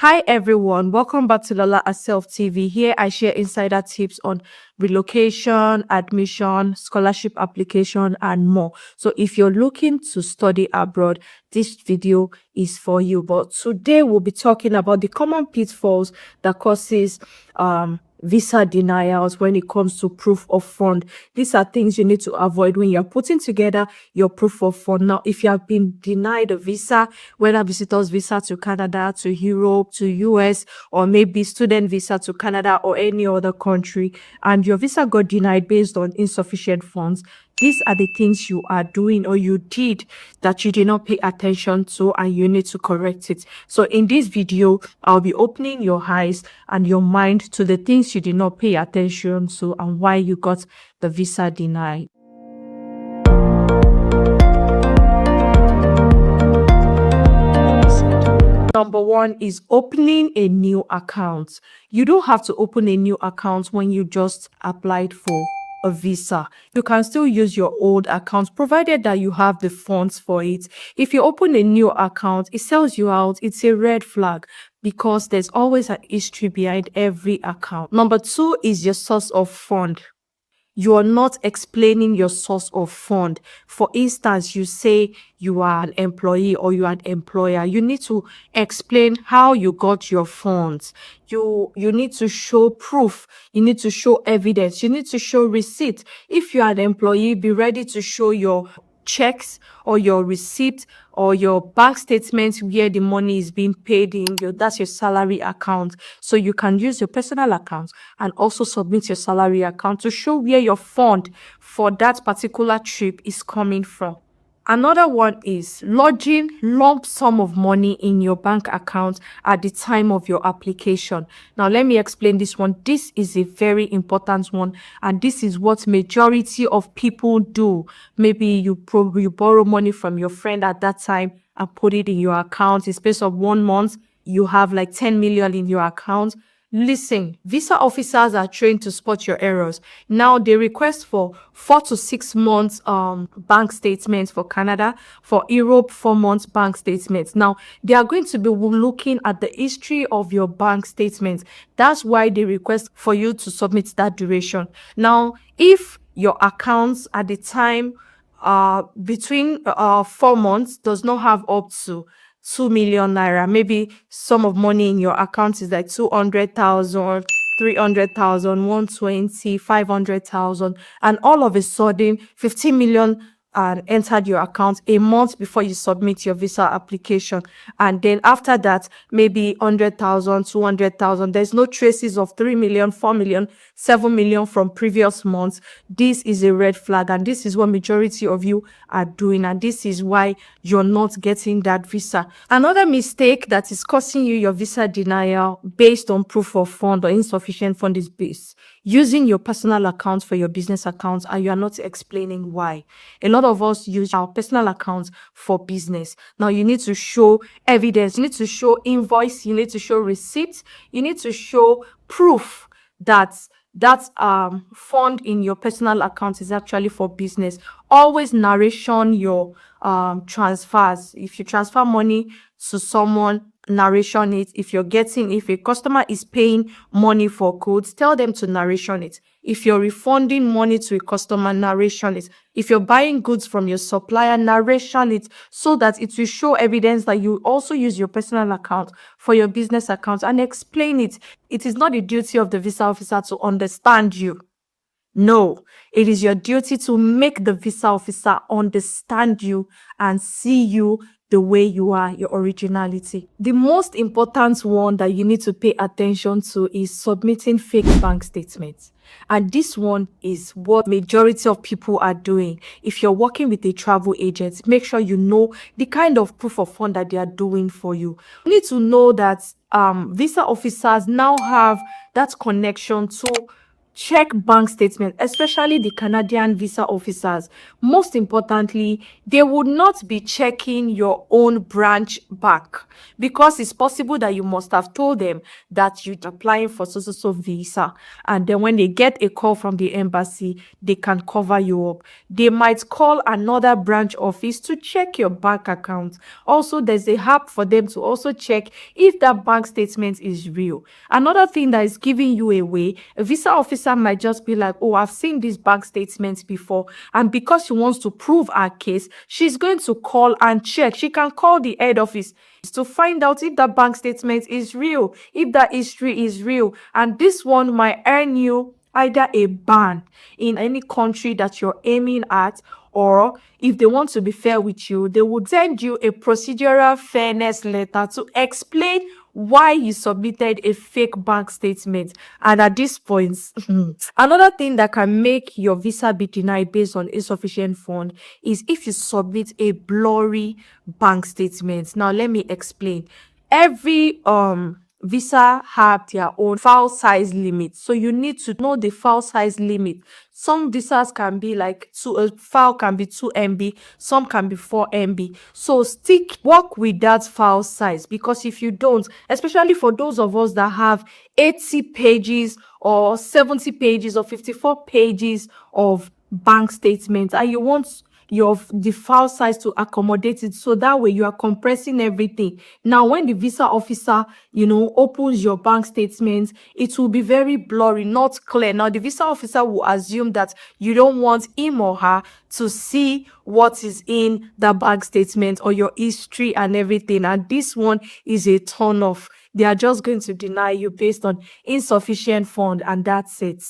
Hi everyone, welcome back to Lola Herself TV. Here I share insider tips on relocation, admission, scholarship application, and more. So if you're looking to study abroad, this video is for you. But today we'll be talking about the common pitfalls that causes visa denials when it comes to proof of fund. These are things you need to avoid when you're putting together your proof of fund. Now, if you have been denied a visa, whether visitors visa to Canada, to Europe, to US, or maybe student visa to Canada or any other country, and your visa got denied based on insufficient funds, these are the things you are doing or you did that you did not pay attention to, and you need to correct it. So in this video, I'll be opening your eyes and your mind to the things you did not pay attention to and why you got the visa denied. Number one is opening a new account. You don't have to open a new account when you just applied for a visa. You can still use your old account provided that you have the funds for it. If you open a new account, it sells you out. It's a red flag because there's always an history behind every account. Number two is your source of fund. You are not explaining your source of fund. For instance, you say you are an employee or you are an employer. You need to explain how you got your funds. You need to show proof. You need to show evidence. You need to show receipt. If you are an employee, be ready to show your checks or your receipt or your bank statements where the money is being paid in. That's your salary account. So you can use your personal account and also submit your salary account to show where your fund for that particular trip is coming from. Another one is lodging lump sum of money in your bank account at the time of your application. Now, let me explain this one. This is a very important one, and this is what majority of people do. Maybe you borrow money from your friend at that time and put it in your account. In space of 1 month, you have like 10 million in your account. Listen, visa officers are trained to spot your errors. Now they request for 4 to 6 months bank statements for Canada, for Europe 4 months bank statements. Now they are going to be looking at the history of your bank statements. That's why they request for you to submit that duration. Now, if your accounts at the time between 4 months does not have up to 2 million naira, maybe sum of money in your account is like 200,000, 300,000, 120, 500,000, and all of a sudden 15 million entered your account a month before you submit your visa application, and then after that maybe 100,000, 200,000, there's no traces of 3 million, 4 million, 7 million from previous months. This is a red flag, and this is what majority of you are doing, and this is why you're not getting that visa. Another mistake that is causing you your visa denial based on proof of fund or insufficient fund is based using your personal account for your business account, and you are not explaining why. A lot of us use our personal accounts for business. Now you need to show evidence, you need to show invoice, you need to show receipts, you need to show proof that fund in your personal account is actually for business. Always narration your transfers. If you transfer money to someone, narration it. If a customer is paying money for goods, tell them to narration it. If you're refunding money to a customer, narration it. If you're buying goods from your supplier, narration it, so that it will show evidence that you also use your personal account for your business account, and explain it. It is not the duty of the visa officer to understand you. No, it is your duty to make the visa officer understand you and see you the way you are, your originality. The most important one that you need to pay attention to is submitting fake bank statements. And this one is what majority of people are doing. If you're working with a travel agent, make sure you know the kind of proof of fund that they are doing for you. You need to know that visa officers now have that connection to check bank statements, especially the Canadian visa officers. Most importantly, they would not be checking your own branch back, because it's possible that you must have told them that you're applying for so visa, and then when they get a call from the embassy, they can cover you up. They might call another branch office to check your bank account. Also, there's a app for them to also check if that bank statement is real. Another thing that is giving you away, a visa officer might just be like, oh, I've seen these bank statements before, and because she wants to prove her case, she's going to call and check. She can call the head office to find out if that bank statement is real, if that history is real, and this one might earn you either a ban in any country that you're aiming at, or if they want to be fair with you, they would send you a procedural fairness letter to explain why you submitted a fake bank statement. And at this point, another thing that can make your visa be denied based on insufficient fund is if you submit a blurry bank statement. Now, let me explain. Every visa have their own file size limit, so you need to know the file size limit. Some visas can be like a file can be 2 MB, some can be 4 MB. So work with that file size, because if you don't, especially for those of us that have 80 pages or 70 pages or 54 pages of bank statements, and you want the file size to accommodate it, so that way you are compressing everything. Now, when the visa officer, opens your bank statements, it will be very blurry, not clear. Now, the visa officer will assume that you don't want him or her to see what is in the bank statement or your history and everything. And this one is a turn off. They are just going to deny you based on insufficient fund, and that's it.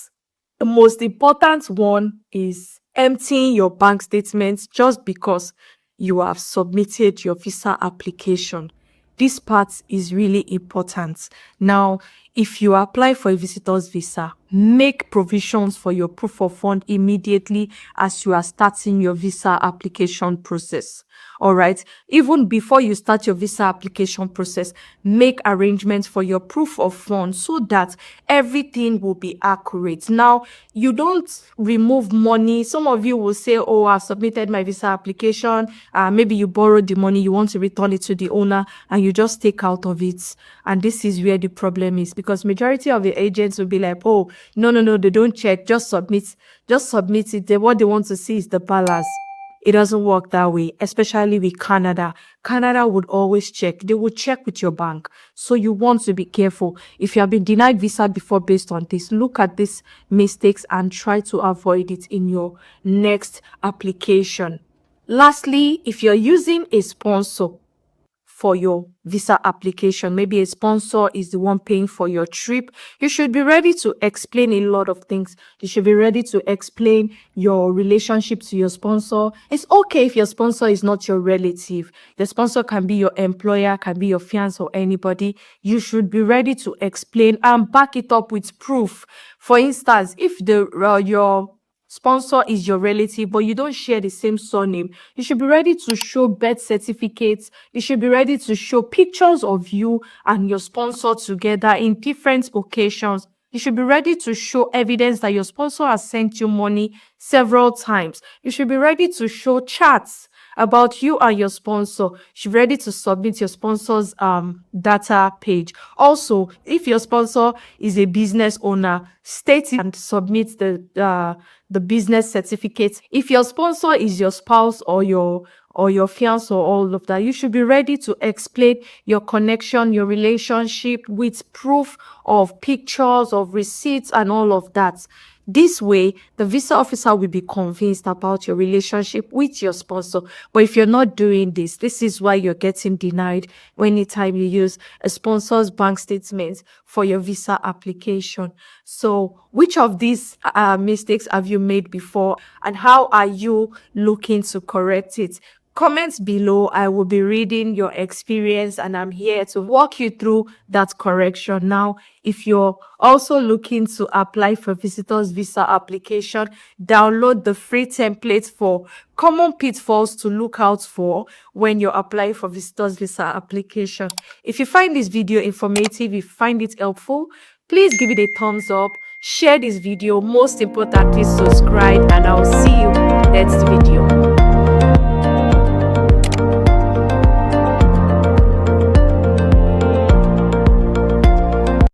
The most important one is emptying your bank statements just because you have submitted your visa application. This part is really important. Now, if you apply for a visitor's visa, make provisions for your proof of fund immediately as you are starting your visa application process. All right. Even before you start your visa application process, make arrangements for your proof of funds so that everything will be accurate. Now, you don't remove money. Some of you will say, oh, I've submitted my visa application. Maybe you borrowed the money, you want to return it to the owner, and you just take out of it. And this is where the problem is, because majority of the agents will be like, oh, no, they don't check. Just submit it. What they want to see is the balance. It doesn't work that way, especially with Canada. Canada would always check. They will check with your bank. So you want to be careful. If you have been denied visa before based on this, look at these mistakes and try to avoid it in your next application. Lastly, if you're using a sponsor for your visa application, maybe a sponsor is the one paying for your trip, you should be ready to explain a lot of things. You should be ready to explain your relationship to your sponsor. It's okay if your sponsor is not your relative. The sponsor can be your employer, can be your fiance, or anybody. You should be ready to explain and back it up with proof. For instance, if your sponsor is your relative, but you don't share the same surname, you should be ready to show birth certificates. You should be ready to show pictures of you and your sponsor together in different occasions. You should be ready to show evidence that your sponsor has sent you money several times. You should be ready to show chats about you and your sponsor. You should be ready to submit your sponsor's data page. Also, if your sponsor is a business owner, state it and submit the business certificate. If your sponsor is your spouse or your fiance or all of that, you should be ready to explain your connection, your relationship with proof of pictures, of receipts, and all of that. This way, the visa officer will be convinced about your relationship with your sponsor. But if you're not doing this, this is why you're getting denied anytime you use a sponsor's bank statement for your visa application. So, which of these mistakes have you made before, and how are you looking to correct it? Comments below. I will be reading your experience, and I'm here to walk you through that correction. Now, if you're also looking to apply for visitors visa application, download the free template for common pitfalls to look out for when you're applying for visitors visa application. If you find this video informative, if you find it helpful, please give it a thumbs up. share this video, most importantly subscribe, and I'll see you in the next video.